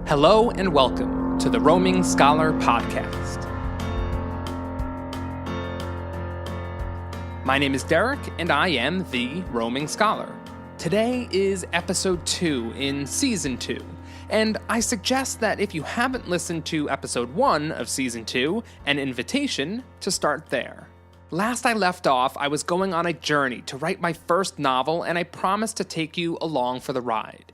Hello and welcome to the Roaming Scholar Podcast. My name is Derek, and I am the Roaming Scholar. Today is episode 2 in season 2, and I suggest that if you haven't listened to episode 1 of season 2, an invitation to start there. Last I left off, I was going on a journey to write my first novel, and I promised to take you along for the ride.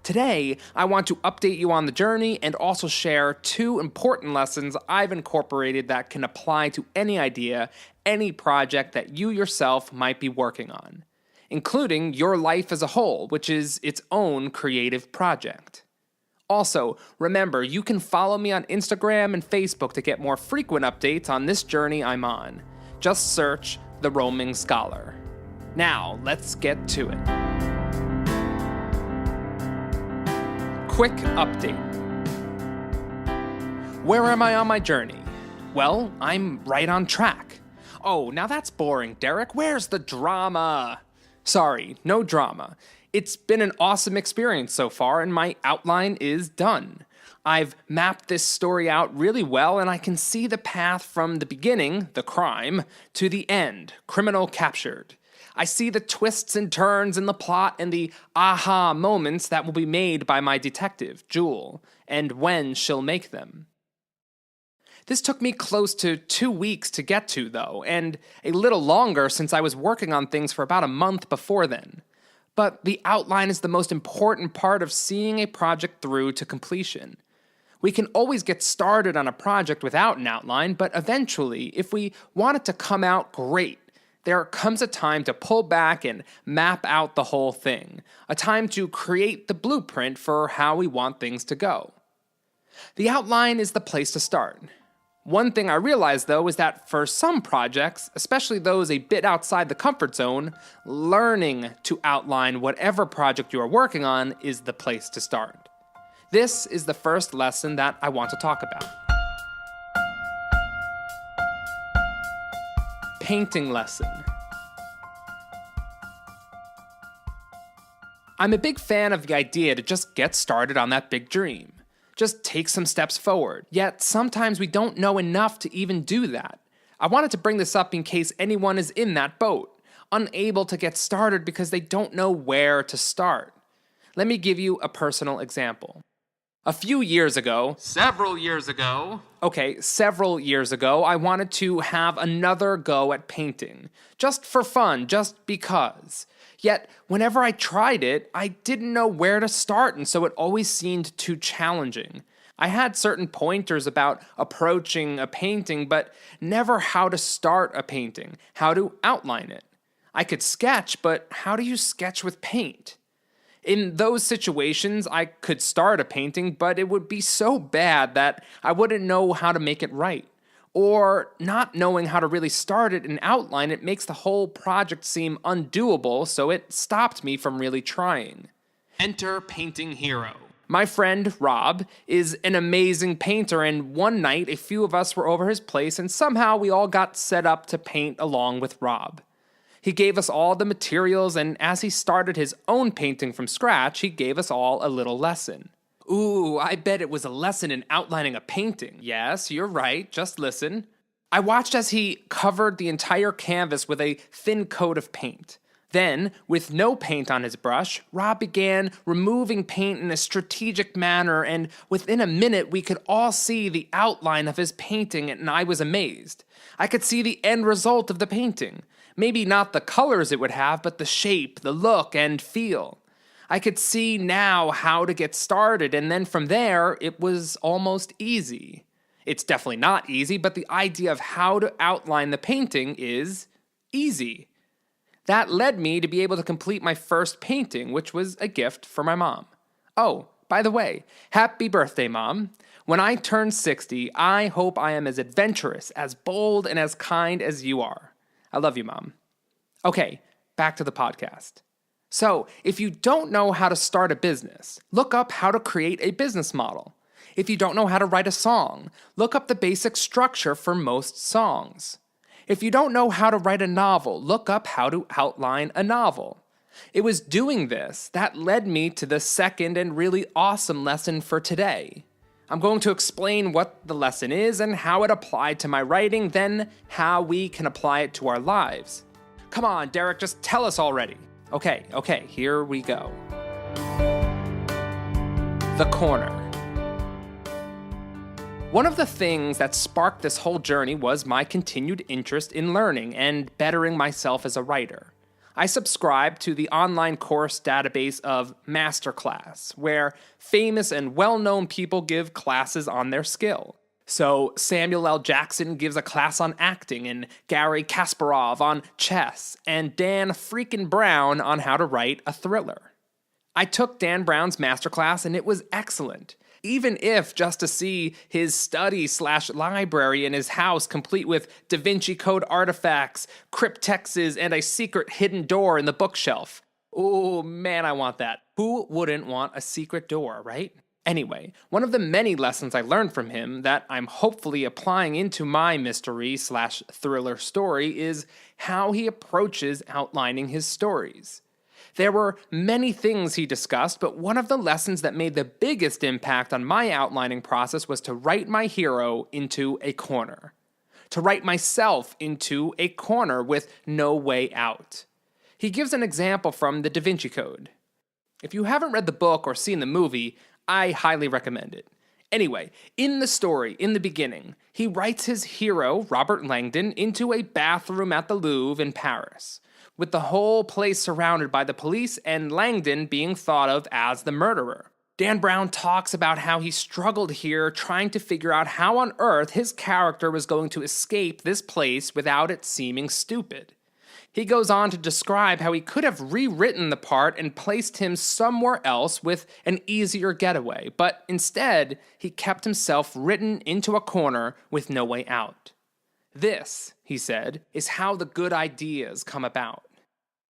Today, I want to update you on the journey and also share 2 important lessons I've incorporated that can apply to any idea, any project that you yourself might be working on, including your life as a whole, which is its own creative project. Also, remember, you can follow me on Instagram and Facebook to get more frequent updates on this journey I'm on. Just search The Roaming Scholar. Now, let's get to it. Quick update. Where am I on my journey? Well, I'm right on track. Oh, now that's boring, Derek. Where's the drama? Sorry, no drama. It's been an awesome experience so far, and my outline is done. I've mapped this story out really well, and I can see the path from the beginning, the crime, to the end, criminal captured. I see the twists and turns in the plot and the aha moments that will be made by my detective, Jewel, and when she'll make them. This took me close to 2 weeks to get to, though, and a little longer since I was working on things for about a month before then. But the outline is the most important part of seeing a project through to completion. We can always get started on a project without an outline, but eventually, if we want it to come out great, there comes a time to pull back and map out the whole thing, a time to create the blueprint for how we want things to go. The outline is the place to start. One thing I realized, though, is that for some projects, especially those a bit outside the comfort zone, learning to outline whatever project you are working on is the place to start. This is the first lesson that I want to talk about. Painting lesson. I'm a big fan of the idea to just get started on that big dream. Just take some steps forward. Yet sometimes we don't know enough to even do that. I wanted to bring this up in case anyone is in that boat, unable to get started because they don't know where to start. Let me give you a personal example. Several years ago, I wanted to have another go at painting. Just for fun, just because. Yet, whenever I tried it, I didn't know where to start, and so it always seemed too challenging. I had certain pointers about approaching a painting, but never how to start a painting, how to outline it. I could sketch, but how do you sketch with paint? In those situations, I could start a painting, but it would be so bad that I wouldn't know how to make it right. Or not knowing how to really start it and outline it makes the whole project seem undoable, so it stopped me from really trying. Enter painting hero. My friend, Rob, is an amazing painter, and one night a few of us were over his place, and somehow we all got set up to paint along with Rob. He gave us all the materials, and as he started his own painting from scratch, he gave us all a little lesson. Ooh, I bet it was a lesson in outlining a painting. Yes, you're right, just listen. I watched as he covered the entire canvas with a thin coat of paint. Then, with no paint on his brush, Rob began removing paint in a strategic manner, and within a minute we could all see the outline of his painting, and I was amazed. I could see the end result of the painting. Maybe not the colors it would have, but the shape, the look, and feel. I could see now how to get started, and then from there, it was almost easy. It's definitely not easy, but the idea of how to outline the painting is easy. That led me to be able to complete my first painting, which was a gift for my mom. Oh, by the way, happy birthday, Mom. When I turn 60, I hope I am as adventurous, as bold, and as kind as you are. I love you, Mom. Okay, back to the podcast. So, if you don't know how to start a business, look up how to create a business model. If you don't know how to write a song, look up the basic structure for most songs. If you don't know how to write a novel, look up how to outline a novel. It was doing this that led me to the second and really awesome lesson for today. I'm going to explain what the lesson is and how it applied to my writing, then how we can apply it to our lives. Come on, Derek, just tell us already. Okay, here we go. The corner. One of the things that sparked this whole journey was my continued interest in learning and bettering myself as a writer. I subscribe to the online course database of Masterclass, where famous and well-known people give classes on their skill. So Samuel L. Jackson gives a class on acting, and Gary Kasparov on chess, and Dan freaking Brown on how to write a thriller. I took Dan Brown's masterclass and it was excellent. Even if just to see his study/library in his house complete with Da Vinci Code artifacts, cryptexes, and a secret hidden door in the bookshelf. Oh man, I want that. Who wouldn't want a secret door, right? Anyway, one of the many lessons I learned from him that I'm hopefully applying into my mystery/thriller story is how he approaches outlining his stories. There were many things he discussed, but one of the lessons that made the biggest impact on my outlining process was to write my hero into a corner. To write myself into a corner with no way out. He gives an example from the Da Vinci Code. If you haven't read the book or seen the movie, I highly recommend it. Anyway, in the story, in the beginning, he writes his hero, Robert Langdon, into a bathroom at the Louvre in Paris, with the whole place surrounded by the police and Langdon being thought of as the murderer. Dan Brown talks about how he struggled here trying to figure out how on earth his character was going to escape this place without it seeming stupid. He goes on to describe how he could have rewritten the part and placed him somewhere else with an easier getaway, but instead, he kept himself written into a corner with no way out. This, he said, is how the good ideas come about.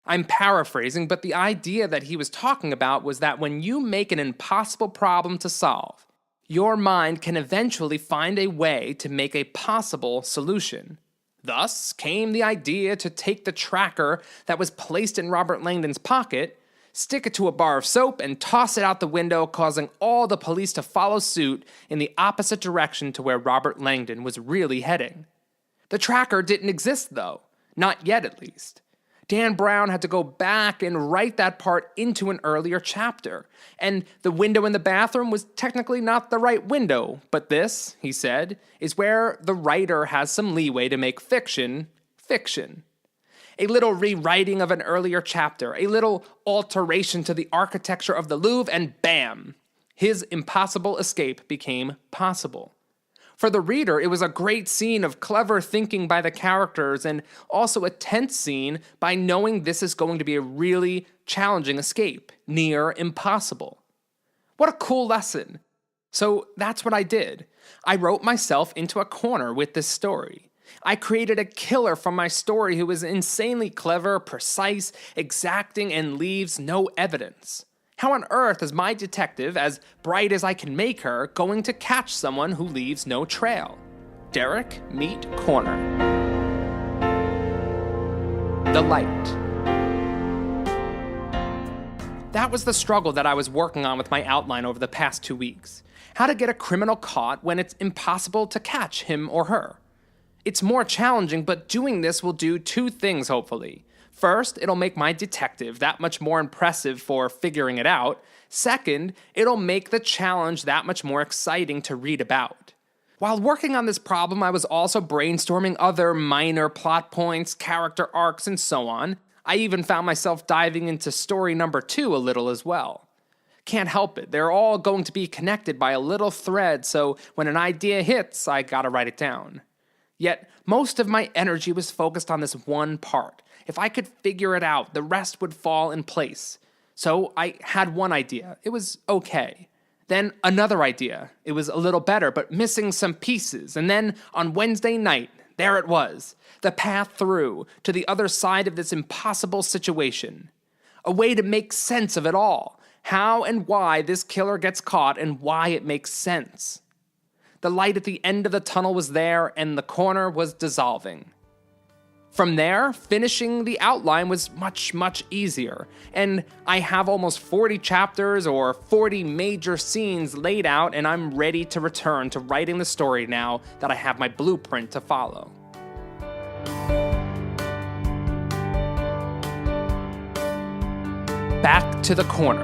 I'm paraphrasing, but the idea that he was talking about was that when you make an impossible problem to solve, your mind can eventually find a way to make a possible solution. Thus came the idea to take the tracker that was placed in Robert Langdon's pocket, stick it to a bar of soap, and toss it out the window, causing all the police to follow suit in the opposite direction to where Robert Langdon was really heading. The tracker didn't exist, though. Not yet, at least. Dan Brown had to go back and write that part into an earlier chapter. And the window in the bathroom was technically not the right window, but this, he said, is where the writer has some leeway to make fiction, fiction. A little rewriting of an earlier chapter, a little alteration to the architecture of the Louvre, and bam! His impossible escape became possible. For the reader, it was a great scene of clever thinking by the characters and also a tense scene by knowing this is going to be a really challenging escape, near impossible. What a cool lesson. So that's what I did. I wrote myself into a corner with this story. I created a killer from my story who is insanely clever, precise, exacting, and leaves no evidence. How on earth is my detective, as bright as I can make her, going to catch someone who leaves no trail? Derek, meet Corner. The light. That was the struggle that I was working on with my outline over the past 2 weeks. How to get a criminal caught when it's impossible to catch him or her. It's more challenging, but doing this will do two things, hopefully. First, it'll make my detective that much more impressive for figuring it out. Second, it'll make the challenge that much more exciting to read about. While working on this problem, I was also brainstorming other minor plot points, character arcs, and so on. I even found myself diving into story number 2 a little as well. Can't help it, they're all going to be connected by a little thread, so when an idea hits, I gotta write it down. Yet, most of my energy was focused on this one part. If I could figure it out, the rest would fall in place. So I had one idea. It was okay. Then another idea. It was a little better, but missing some pieces. And then on Wednesday night, there it was. The path through to the other side of this impossible situation. A way to make sense of it all. How and why this killer gets caught and why it makes sense. The light at the end of the tunnel was there and the corner was dissolving. From there, finishing the outline was much, much easier, and I have almost 40 chapters or 40 major scenes laid out, and I'm ready to return to writing the story now that I have my blueprint to follow. Back to the corner.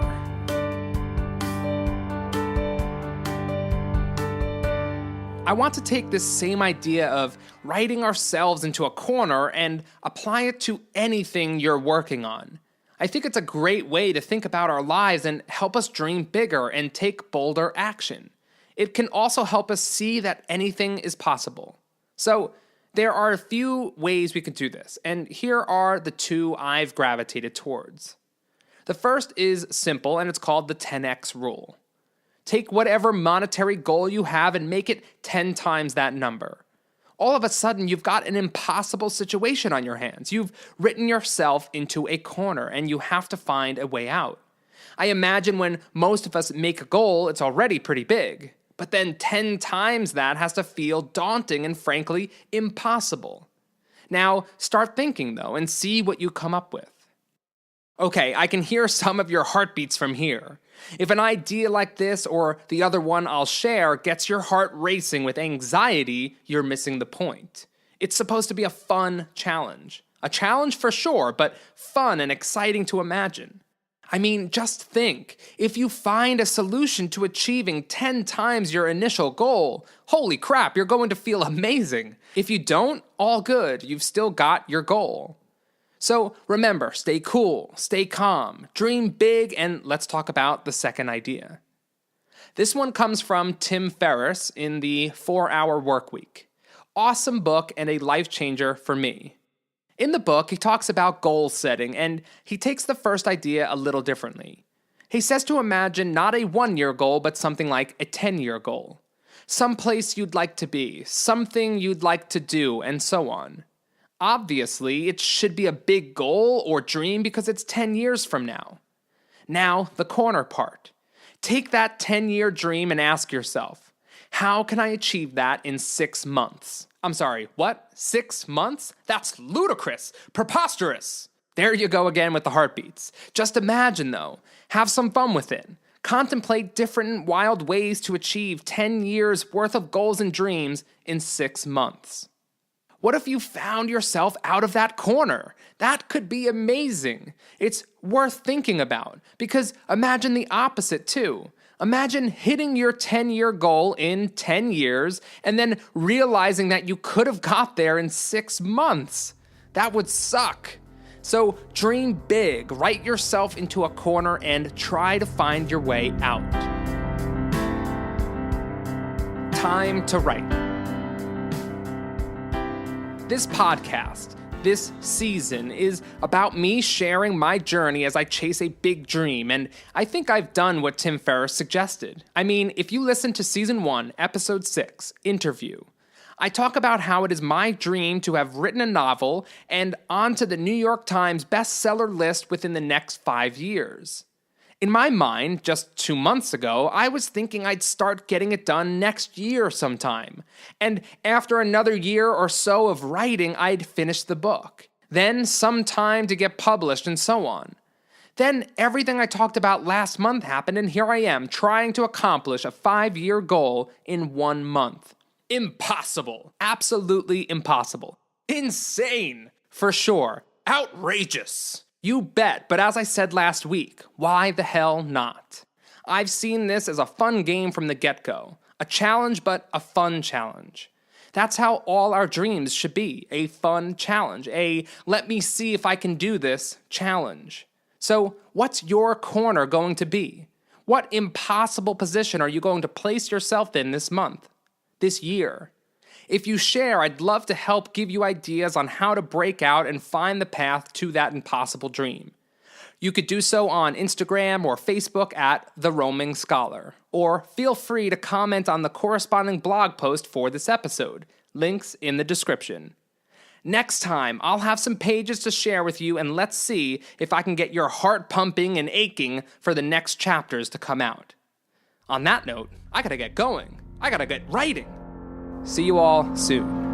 I want to take this same idea of writing ourselves into a corner and apply it to anything you're working on. I think it's a great way to think about our lives and help us dream bigger and take bolder action. It can also help us see that anything is possible. So, there are a few ways we can do this, and here are the two I've gravitated towards. The first is simple, and it's called the 10x rule. Take whatever monetary goal you have and make it 10 times that number. All of a sudden, you've got an impossible situation on your hands. You've written yourself into a corner, and you have to find a way out. I imagine when most of us make a goal, it's already pretty big. But then 10 times that has to feel daunting and frankly, impossible. Now, start thinking though, and see what you come up with. Okay, I can hear some of your heartbeats from here. If an idea like this or the other one I'll share gets your heart racing with anxiety, you're missing the point. It's supposed to be a fun challenge. A challenge for sure, but fun and exciting to imagine. I mean, just think, if you find a solution to achieving 10 times your initial goal, holy crap, you're going to feel amazing. If you don't, all good, you've still got your goal. So remember, stay cool, stay calm, dream big, and let's talk about the second idea. This one comes from Tim Ferriss in the 4-Hour Workweek. Awesome book and a life changer for me. In the book, he talks about goal setting, and he takes the first idea a little differently. He says to imagine not a 1-year goal, but something like a 10-year goal. Some place you'd like to be, something you'd like to do, and so on. Obviously, it should be a big goal or dream because it's 10 years from now. Now, the corner part. Take that 10-year dream and ask yourself, how can I achieve that in 6 months? I'm sorry, what? 6 months? That's ludicrous, preposterous. There you go again with the heartbeats. Just imagine though, have some fun with it. Contemplate different wild ways to achieve 10 years worth of goals and dreams in 6 months. What if you found yourself out of that corner? That could be amazing. It's worth thinking about, because imagine the opposite too. Imagine hitting your 10-year goal in 10 years and then realizing that you could have got there in 6 months. That would suck. So dream big, write yourself into a corner, and try to find your way out. Time to write. This podcast, this season, is about me sharing my journey as I chase a big dream, and I think I've done what Tim Ferriss suggested. I mean, if you listen to Season 1, Episode 6, Interview, I talk about how it is my dream to have written a novel and onto the New York Times bestseller list within the next 5 years. In my mind, just 2 months ago, I was thinking I'd start getting it done next year sometime. And after another year or so of writing, I'd finish the book. Then some time to get published and so on. Then everything I talked about last month happened, and here I am trying to accomplish a 5-year goal in 1 month. Impossible. Absolutely impossible. Insane. For sure. Outrageous. You bet, but as I said last week, why the hell not? I've seen this as a fun game from the get-go. A challenge, but a fun challenge. That's how all our dreams should be, a fun challenge, a let me see if I can do this challenge. So, what's your corner going to be? What impossible position are you going to place yourself in this month, this year? If you share, I'd love to help give you ideas on how to break out and find the path to that impossible dream. You could do so on Instagram or Facebook at The Roaming Scholar, or feel free to comment on the corresponding blog post for this episode. Links in the description. Next time, I'll have some pages to share with you, and let's see if I can get your heart pumping and aching for the next chapters to come out. On that note, I gotta get going. I gotta get writing. See you all soon.